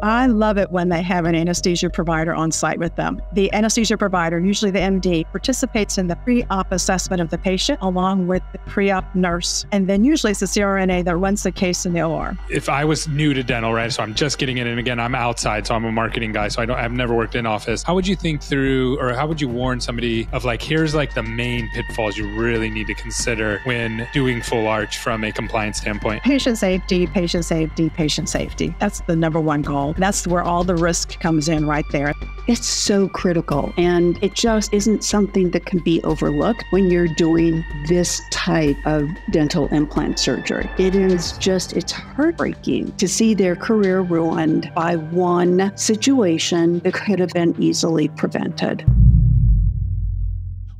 I love it when they have an anesthesia provider on site with them. The anesthesia provider, usually the MD, participates in the pre-op assessment of the patient along with the pre-op nurse. And then usually it's the CRNA that runs the case in the OR. If I was new to dental, right, so I'm just getting in, and again, I'm outside, so I'm a marketing guy, so I've never worked in office. How would you think through, or how would you warn somebody of like, here's like the main pitfalls you really need to consider when doing full arch from a compliance standpoint? Patient safety, patient safety, patient safety. That's the number one goal. That's where all the risk comes in right there. It's so critical, and it just isn't something that can be overlooked when you're doing this type of dental implant surgery. It's heartbreaking to see their career ruined by one situation that could have been easily prevented.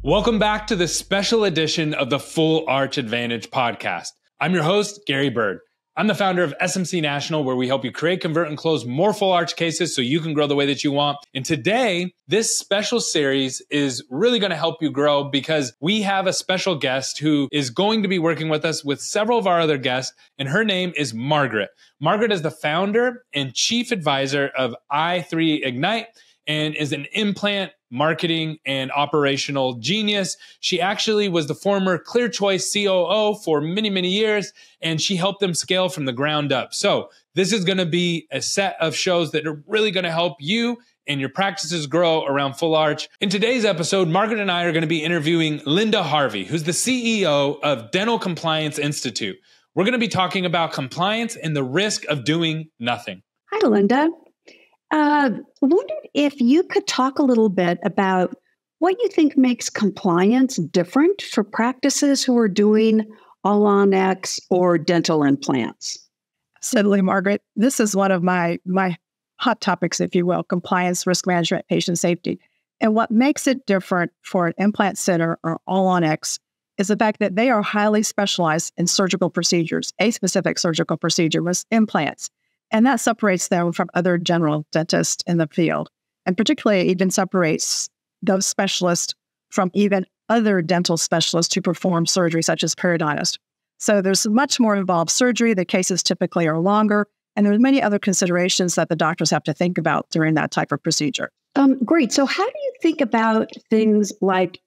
Welcome back to the special edition of the Full Arch Advantage podcast. I'm your host, Gary Bird. I'm the founder of SMC National, where we help you create, convert, and close more full arch cases so you can grow the way that you want. And today, this special series is really going to help you grow because we have a special guest who is going to be working with us with several of our other guests, and her name is Margaret. Margaret is the founder and chief advisor of i3 Ignite and is an implant marketing and operational genius. She actually was the former Clear Choice COO for many, many years, and she helped them scale from the ground up. So this is going to be a set of shows that are really going to help you and your practices grow around full arch. In today's episode, Margaret and I are going to be interviewing Linda Harvey, who's the CEO of Dental Compliance Institute. We're going to be talking about compliance and the risk of doing nothing. Hi, Linda. Wondered if you could talk a little bit about what you think makes compliance different for practices who are doing all-on-X or dental implants. Absolutely, Margaret. This is one of my hot topics, if you will, compliance, risk management, patient safety. And what makes it different for an implant center or all-on-X is the fact that they are highly specialized in surgical procedures, a specific surgical procedure with implants. And that separates them from other general dentists in the field. And particularly even separates those specialists from even other dental specialists who perform surgery, such as periodontists. So there's much more involved surgery. The cases typically are longer. And there's many other considerations that the doctors have to think about during that type of procedure. Great. So how do you think about things like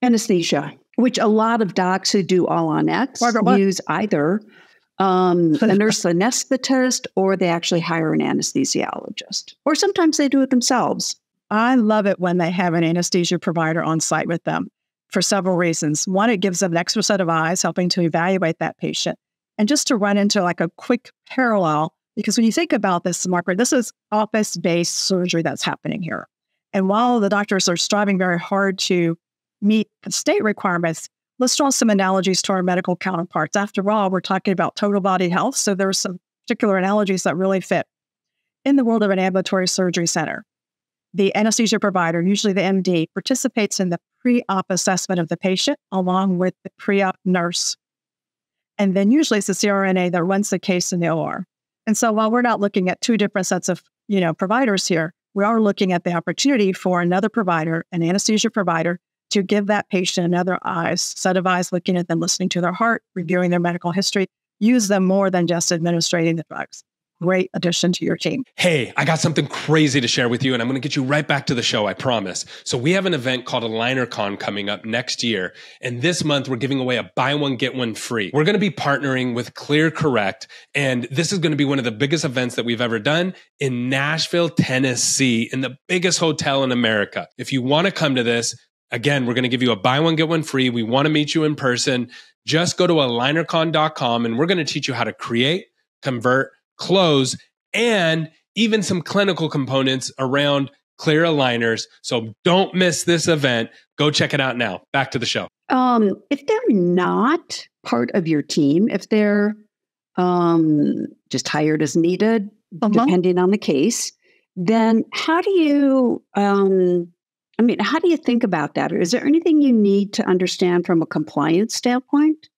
anesthesia, which a lot of docs who do all-on-X use either a nurse anesthetist, or they actually hire an anesthesiologist, or sometimes they do it themselves. I love it when they have an anesthesia provider on site with them for several reasons. One, it gives them an extra set of eyes helping to evaluate that patient. And just to run into like a quick parallel, because when you think about this, Margaret, this is office-based surgery that's happening here. And while the doctors are striving very hard to meet the state requirements, let's draw some analogies to our medical counterparts. After all, we're talking about total body health, so there are some particular analogies that really fit. In the world of an ambulatory surgery center, the anesthesia provider, usually the MD, participates in the pre-op assessment of the patient along with the pre-op nurse. And then usually it's the CRNA that runs the case in the OR. And so while we're not looking at two different sets of providers here, we are looking at the opportunity for another provider, an anesthesia provider, to give that patient another set of eyes, looking at them, listening to their heart, reviewing their medical history, use them more than just administrating the drugs. Great addition to your team. Hey, I got something crazy to share with you, and I'm going to get you right back to the show, I promise. So we have an event called AlignerCon coming up next year, and this month we're giving away a buy one, get one free. We're going to be partnering with ClearCorrect, and this is going to be one of the biggest events that we've ever done in Nashville, Tennessee, in the biggest hotel in America. If you want to come to this, again, we're going to give you a buy one, get one free. We want to meet you in person. Just go to alignercon.com, and we're going to teach you how to create, convert, close, and even some clinical components around clear aligners. So don't miss this event. Go check it out now. Back to the show. If they're not part of your team, if they're just hired as needed, depending on the case, then how do you think about that? Or is there anything you need to understand from a compliance standpoint?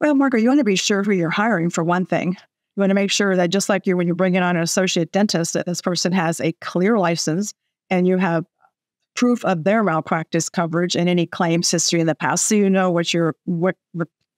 Well, Margaret, you want to be sure who you're hiring, for one thing. You want to make sure that just like when you're bringing on an associate dentist, that this person has a clear license and you have proof of their malpractice coverage and any claims history in the past, so you know what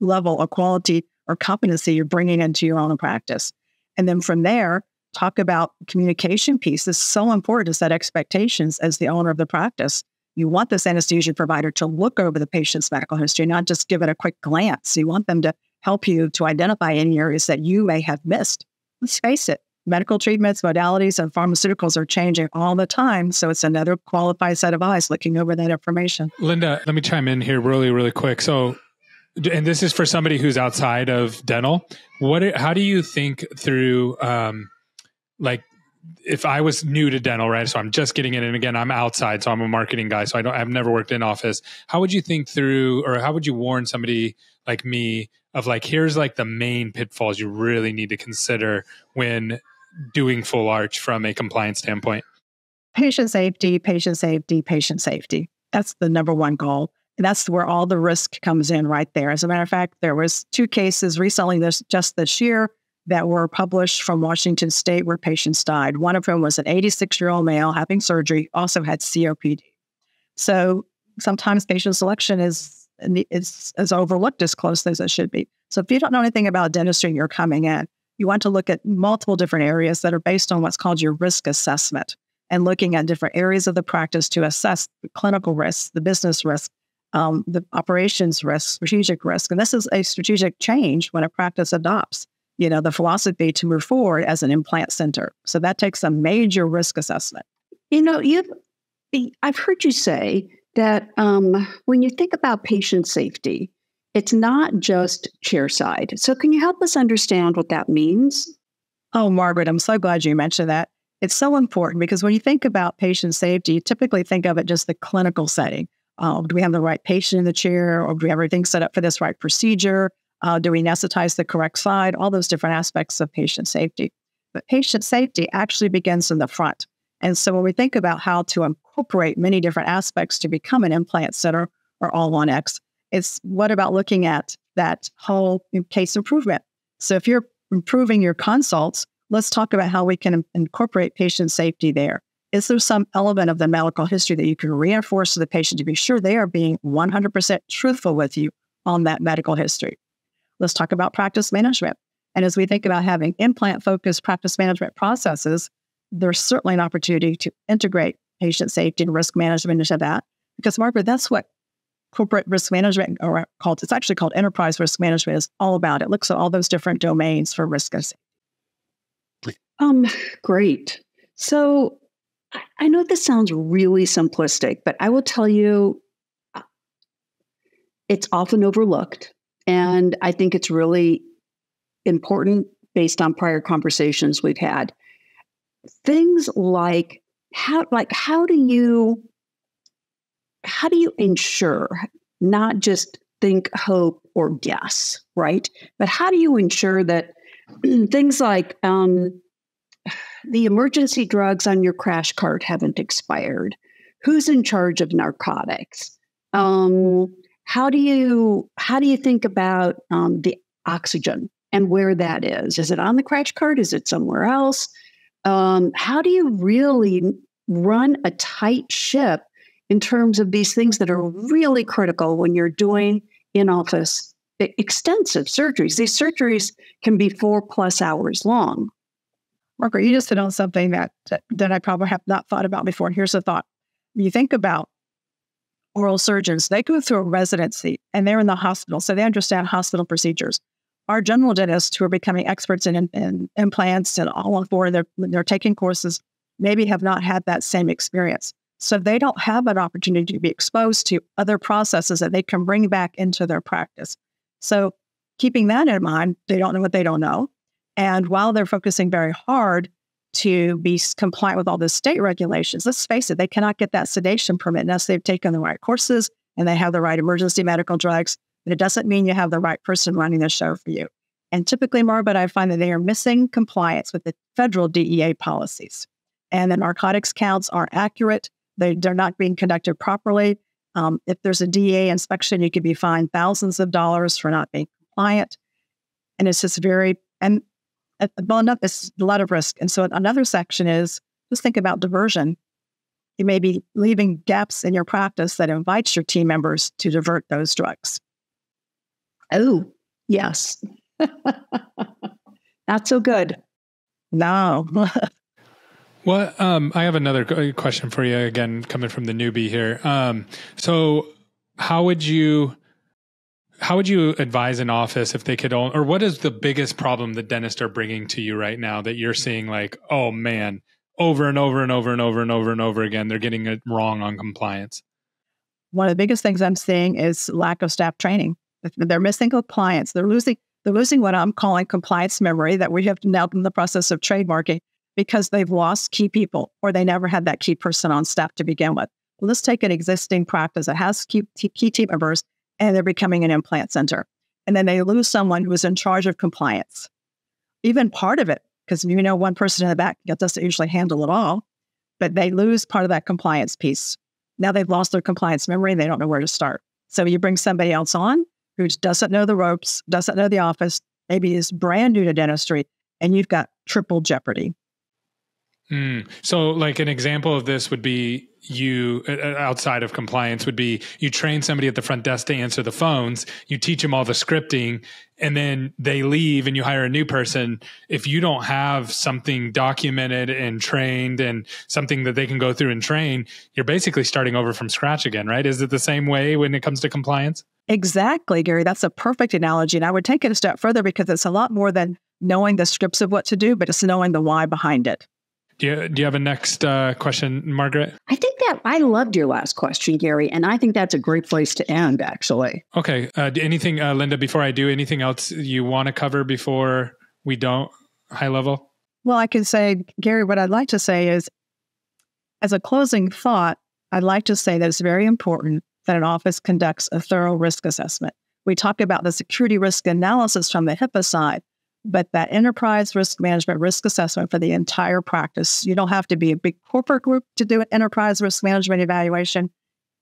level of quality or competency you're bringing into your own practice. And then from there, talk about communication piece. It's so important to set expectations as the owner of the practice. You want this anesthesia provider to look over the patient's medical history, not just give it a quick glance. You want them to help you to identify any areas that you may have missed. Let's face it, medical treatments, modalities, and pharmaceuticals are changing all the time. So it's another qualified set of eyes looking over that information. Linda, let me chime in here really, really quick. So, and this is for somebody who's outside of dental. How do you think through, if I was new to dental, right? So I'm just getting in, and again, I'm outside, so I'm a marketing guy, so I've never worked in office. How would you think through, or how would you warn somebody like me of here's the main pitfalls you really need to consider when doing full arch from a compliance standpoint? Patient safety, patient safety, patient safety. That's the number one goal. And that's where all the risk comes in right there. As a matter of fact, there was 2 cases recently just this year that were published from Washington State where patients died. One of them was an 86-year-old male having surgery, also had COPD. So sometimes patient selection is overlooked as closely as it should be. So if you don't know anything about dentistry and you're coming in, you want to look at multiple different areas that are based on what's called your risk assessment and looking at different areas of the practice to assess the clinical risks, the business risk, the operations risk, strategic risk. And this is a strategic change when a practice adopts, the philosophy to move forward as an implant center. So that takes a major risk assessment. I've heard you say that when you think about patient safety, it's not just chairside. So can you help us understand what that means? Oh, Margaret, I'm so glad you mentioned that. It's so important because when you think about patient safety, you typically think of it just the clinical setting. Do we have the right patient in the chair, or do we have everything set up for this right procedure? Do we anesthetize the correct side? All those different aspects of patient safety. But patient safety actually begins in the front. And so when we think about how to incorporate many different aspects to become an implant center or all 1X, it's what about looking at that whole case improvement? So if you're improving your consults, let's talk about how we can incorporate patient safety there. Is there some element of the medical history that you can reinforce to the patient to be sure they are being 100% truthful with you on that medical history? Let's talk about practice management. And as we think about having implant-focused practice management processes, there's certainly an opportunity to integrate patient safety and risk management into that. Because, Margaret, that's what corporate risk management, it's actually called enterprise risk management, is all about. It looks at all those different domains for risk and safety. Great. So I know this sounds really simplistic, but I will tell you it's often overlooked. And I think it's really important based on prior conversations we've had. Things like how do you ensure, not just think, hope, or guess, right? But how do you ensure that things like the emergency drugs on your crash cart haven't expired? Who's in charge of narcotics? How do you think about the oxygen and where that is? Is it on the crash cart? Is it somewhere else? How do you really run a tight ship in terms of these things that are really critical when you're doing in-office extensive surgeries? These surgeries can be 4+ hours long. Margaret, you just hit on something that I probably have not thought about before. And here's a thought. When you think about oral surgeons, they go through a residency and they're in the hospital, so they understand hospital procedures. Our general dentists who are becoming experts in implants and all on board, they're taking courses, maybe have not had that same experience. So they don't have an opportunity to be exposed to other processes that they can bring back into their practice. So keeping that in mind, they don't know what they don't know. And while they're focusing very hard to be compliant with all the state regulations, let's face it, they cannot get that sedation permit unless they've taken the right courses and they have the right emergency medical drugs. But it doesn't mean you have the right person running the show for you. And typically, Margaret, I find that they are missing compliance with the federal DEA policies. And the narcotics counts aren't accurate. They're not being conducted properly. If there's a DEA inspection, you could be fined thousands of dollars for not being compliant. And it's just it's a lot of risk. And so another section is just think about diversion. You may be leaving gaps in your practice that invites your team members to divert those drugs. Oh, yes. Not so good. No. Well, I have another question for you, again, coming from the newbie here. So how would you advise an office if they could or what is the biggest problem the dentists are bringing to you right now that you're seeing like, oh man, over and over and over and over and over and over again, they're getting it wrong on compliance? One of the biggest things I'm seeing is lack of staff training. They're missing compliance. They're losing what I'm calling compliance memory that we have now in the process of trademarking because they've lost key people or they never had that key person on staff to begin with. Well, let's take an existing practice that has key team members and they're becoming an implant center. And then they lose someone who is in charge of compliance. Even part of it, because one person in the back doesn't usually handle it all, but they lose part of that compliance piece. Now they've lost their compliance memory and they don't know where to start. So you bring somebody else on who doesn't know the ropes, doesn't know the office, maybe is brand new to dentistry, and you've got triple jeopardy. So like an example of this would be you outside of compliance would be you train somebody at the front desk to answer the phones, you teach them all the scripting, and then they leave and you hire a new person. If you don't have something documented and trained and something that they can go through and train, you're basically starting over from scratch again, right? Is it the same way when it comes to compliance? Exactly, Gary. That's a perfect analogy. And I would take it a step further because it's a lot more than knowing the scripts of what to do, but it's knowing the why behind it. Do you have a next question, Margaret? I think that I loved your last question, Gary, and I think that's a great place to end, actually. Okay. Anything, Linda, before I do, anything else you want to cover before we don't, high level? Well, I can say, Gary, what I'd like to say is, as a closing thought, I'd like to say that it's very important that an office conducts a thorough risk assessment. We talk about the security risk analysis from the HIPAA side, but that enterprise risk management risk assessment for the entire practice, you don't have to be a big corporate group to do an enterprise risk management evaluation.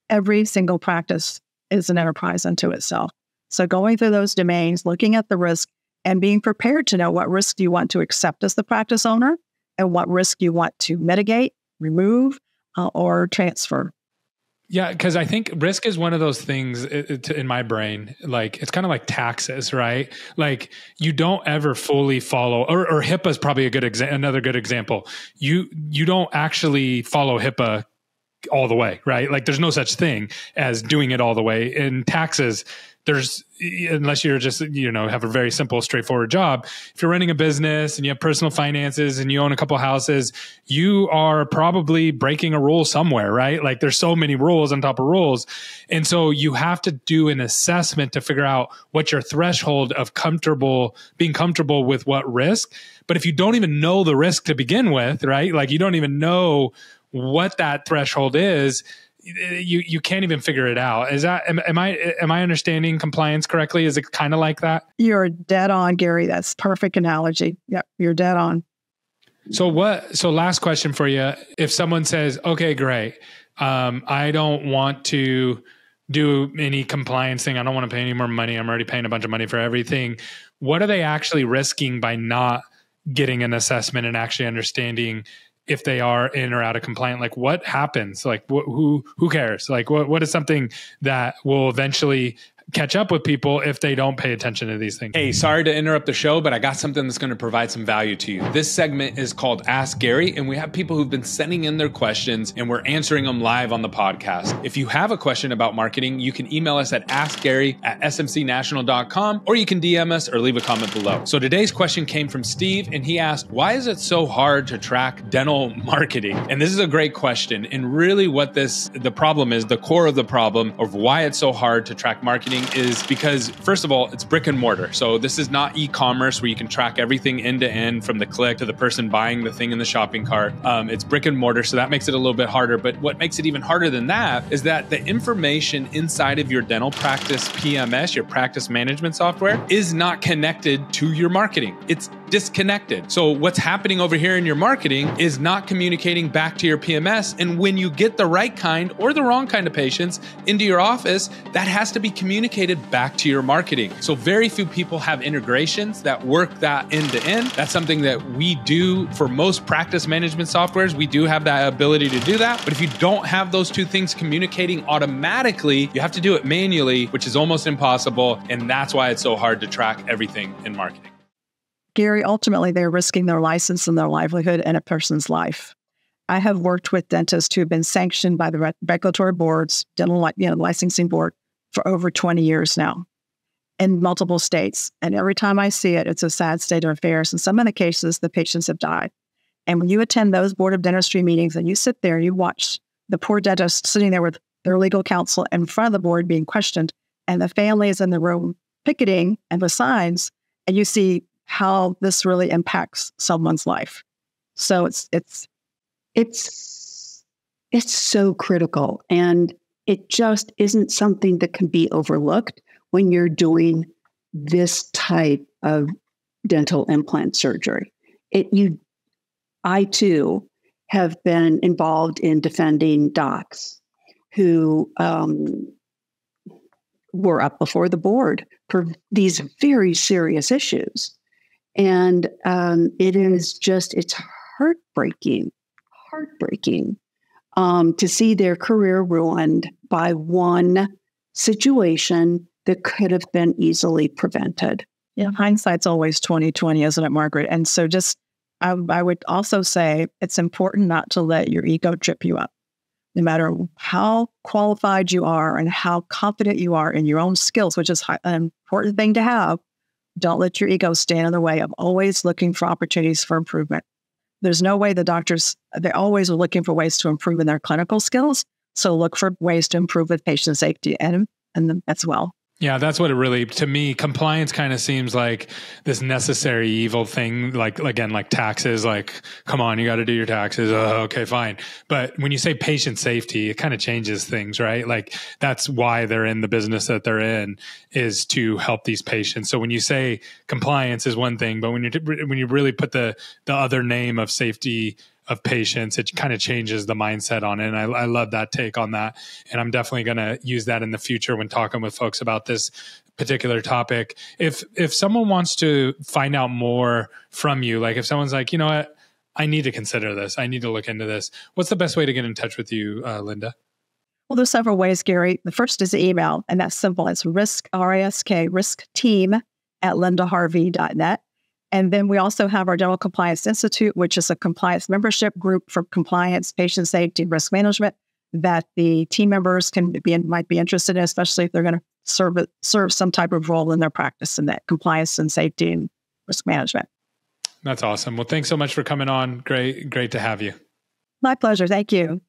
Every single practice is an enterprise unto itself. So going through those domains, looking at the risk, and being prepared to know what risk you want to accept as the practice owner and what risk you want to mitigate, remove, or transfer. Yeah, because I think risk is one of those things in my brain, like it's kind of like taxes, right? Like you don't ever fully follow, or HIPAA is probably another good example. You don't actually follow HIPAA all the way, right? Like there's no such thing as doing it all the way. In taxes, unless you're just, have a very simple, straightforward job. If you're running a business and you have personal finances and you own a couple houses, you are probably breaking a rule somewhere, right? Like there's so many rules on top of rules. And so you have to do an assessment to figure out what your threshold of being comfortable with what risk. But if you don't even know the risk to begin with, right? Like you don't even know what that threshold is, you can't even figure it out. Is that, am I understanding compliance correctly? Is it kind of like that? You're dead on, Gary. That's perfect analogy. Yep, you're dead on. So last question for you. If someone says, okay, great. I don't want to do any compliance thing. I don't want to pay any more money. I'm already paying a bunch of money for everything. What are they actually risking by not getting an assessment and actually understanding if they are in or out of compliant? Like what happens? Like who cares? Like what is something that will eventually catch up with people if they don't pay attention to these things? Hey, sorry to interrupt the show, but I got something that's going to provide some value to you. This segment is called Ask Gary, and we have people who've been sending in their questions and we're answering them live on the podcast. If you have a question about marketing, you can email us at askgary@smcnational.com, or you can DM us or leave a comment below. So today's question came from Steve, and he asked, why is it so hard to track dental marketing? And this is a great question. And really what the problem is, the core of the problem of why it's so hard to track marketing is because, first of all, it's brick and mortar. So this is not e-commerce where you can track everything end to end from the click to the person buying the thing in the shopping cart. It's brick and mortar, so that makes it a little bit harder. But what makes it even harder than that is that the information inside of your dental practice PMS, your practice management software, is not connected to your marketing. It's disconnected. So what's happening over here in your marketing is not communicating back to your PMS. And when you get the right kind or the wrong kind of patients into your office, that has to be communicated back to your marketing. So very few people have integrations that work that end to end. That's something that we do for most practice management softwares. We do have that ability to do that. But if you don't have those two things communicating automatically, you have to do it manually, which is almost impossible. And that's why it's so hard to track everything in marketing. Gary, ultimately, they're risking their license and their livelihood and a person's life. I have worked with dentists who have been sanctioned by the regulatory boards, licensing board, for over 20 years now in multiple states. And every time I see it, it's a sad state of affairs. In some of the cases, the patients have died. And when you attend those board of dentistry meetings and you sit there, you watch the poor dentist sitting there with their legal counsel in front of the board being questioned, and the family is in the room picketing and with signs, and you see how this really impacts someone's life. So it's so critical, and it just isn't something that can be overlooked when you're doing this type of dental implant surgery. I too have been involved in defending docs who were up before the board for these very serious issues. And it's heartbreaking to see their career ruined by one situation that could have been easily prevented. Yeah, hindsight's always 20/20, isn't it, Margaret? And so I would also say it's important not to let your ego trip you up. No matter how qualified you are and how confident you are in your own skills, which is an important thing to have, don't let your ego stand in the way of always looking for opportunities for improvement. There's no way they always are looking for ways to improve in their clinical skills. So look for ways to improve with patient safety and as well. Yeah, that's what it really, to me, compliance kind of seems like this necessary evil thing, like taxes, like, come on, you got to do your taxes. Okay, fine. But when you say patient safety, it kind of changes things, right? Like that's why they're in the business that they're in, is to help these patients. So when you say compliance is one thing, but when you really put the other name of safety of patients, it kind of changes the mindset on it. And I love that take on that. And I'm definitely going to use that in the future when talking with folks about this particular topic. If someone wants to find out more from you, like if someone's like, you know what, I need to consider this, I need to look into this, what's the best way to get in touch with you, Linda? Well, there's several ways, Gary. The first is email, and that's simple. It's riskteam@lindaharvey.net. And then we also have our Dental Compliance Institute, which is a compliance membership group for compliance, patient safety, and risk management that the team members might be interested in, especially if they're going to serve some type of role in their practice in that compliance and safety and risk management. That's awesome. Well, thanks so much for coming on. Great to have you. My pleasure. Thank you.